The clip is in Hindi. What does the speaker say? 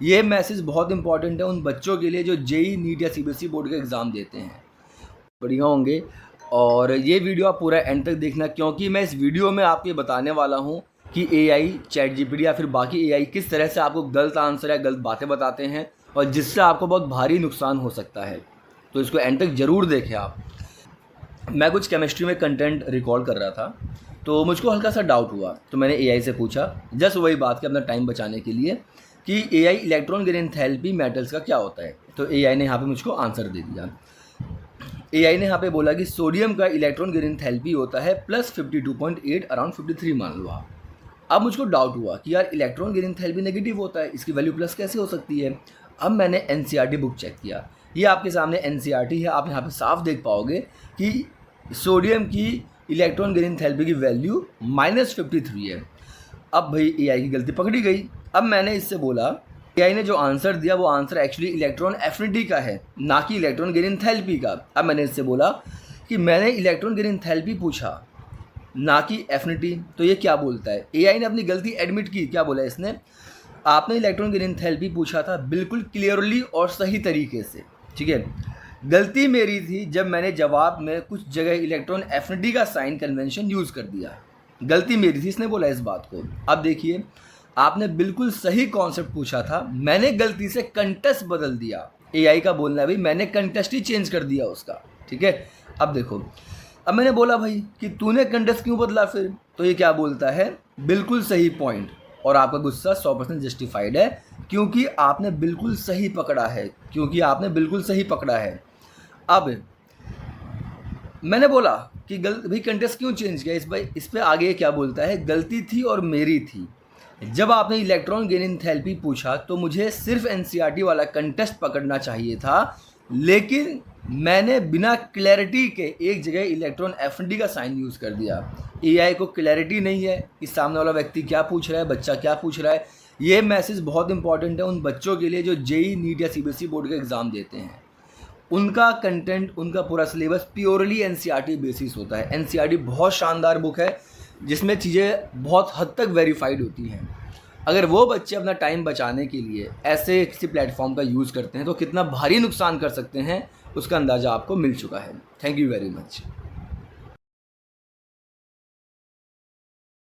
ये मैसेज बहुत इंपॉर्टेंट है उन बच्चों के लिए जो जेई नीट या सीबीएसई बोर्ड का एग्ज़ाम देते हैं। बढ़िया होंगे और ये वीडियो आप पूरा एंड तक देखना, क्योंकि मैं इस वीडियो में आपको बताने वाला हूँ कि एआई, चैट जीपीटी या फिर बाकी एआई किस तरह से आपको गलत आंसर या गलत बातें बताते हैं और जिससे आपको बहुत भारी नुकसान हो सकता है। तो इसको एंड तक ज़रूर देखें आप। मैं कुछ केमिस्ट्री में कंटेंट रिकॉर्ड कर रहा था, तो मुझको हल्का सा डाउट हुआ, तो मैंने एआई से पूछा, जस्ट वही बात कि अपना टाइम बचाने के लिए, कि AI electron gain enthalpy metals का क्या होता है। तो एआई ने यहाँ पे मुझको आंसर दे दिया। एआई ने यहाँ पे बोला कि सोडियम का इलेक्ट्रॉन गेन एंथैल्पी होता है +52.8 अराउंड 53 मान लो आप। अब मुझको डाउट हुआ कि यार इलेक्ट्रॉन गेन एंथैल्पी नेगेटिव होता है, इसकी वैल्यू प्लस कैसे हो सकती है। अब मैंने एनसीईआरटी बुक चेक किया, ये आपके सामने एनसीईआरटी है, आप यहाँ पे साफ देख पाओगे कि सोडियम की इलेक्ट्रॉन गेन एंथैल्पी की वैल्यू -53 है। अब भाई एआई की गलती पकड़ी गई। अब मैंने इससे बोला, एआई ने जो आंसर दिया वो आंसर एक्चुअली इलेक्ट्रॉन एफिनिटी का है, ना कि इलेक्ट्रॉन गेन एंथैल्पी का। अब मैंने इससे बोला कि मैंने इलेक्ट्रॉन गेन एंथैल्पी पूछा, ना कि एफिनिटी, तो ये क्या बोलता है। एआई ने अपनी गलती एडमिट की। क्या बोला इसने, आपने इलेक्ट्रॉन गेन एंथैल्पी पूछा था बिल्कुल क्लियरली और सही तरीके से, ठीक है। गलती मेरी थी जब मैंने जवाब में कुछ जगह इलेक्ट्रॉन एफिनिटी का साइन कन्वेंशन यूज़ कर दिया। गलती मेरी थी, इसने बोला इस बात को। अब देखिए, आपने बिल्कुल सही कॉन्सेप्ट पूछा था, मैंने गलती से कंटेस्ट बदल दिया। एआई का बोलना है भाई मैंने कंटेस्ट ही चेंज कर दिया उसका, ठीक है। अब देखो, अब मैंने बोला भाई कि तूने कंटेस्ट क्यों बदला फिर, तो ये क्या बोलता है, बिल्कुल सही पॉइंट, और आपका गुस्सा 100% जस्टिफाइड है, क्योंकि आपने बिल्कुल सही पकड़ा है, अब मैंने बोला कि भाई कंटेस्ट क्यों चेंज किया, इस पे आगे क्या बोलता है, गलती थी और मेरी थी। जब आपने इलेक्ट्रॉन गेन एंथैल्पी पूछा तो मुझे सिर्फ एनसीईआरटी वाला कंटेस्ट पकड़ना चाहिए था, लेकिन मैंने बिना क्लैरिटी के एक जगह इलेक्ट्रॉन एफिनिटी का साइन यूज़ कर दिया। एआई को क्लैरिटी नहीं है कि सामने वाला व्यक्ति क्या पूछ रहा है, बच्चा क्या पूछ रहा है। ये मैसेज बहुत इंपॉर्टेंट है उन बच्चों के लिए जो जेई नीट या सीबीएसई बोर्ड का एग्ज़ाम देते हैं। उनका कंटेंट, उनका पूरा सिलेबस प्योरली एनसीईआरटी बेसिस होता है। एनसीईआरटी बहुत शानदार बुक है जिसमें चीज़ें बहुत हद तक वेरीफाइड होती हैं। अगर वो बच्चे अपना टाइम बचाने के लिए ऐसे किसी प्लेटफॉर्म का यूज़ करते हैं तो कितना भारी नुकसान कर सकते हैं, उसका अंदाज़ा आपको मिल चुका है। Thank you very much.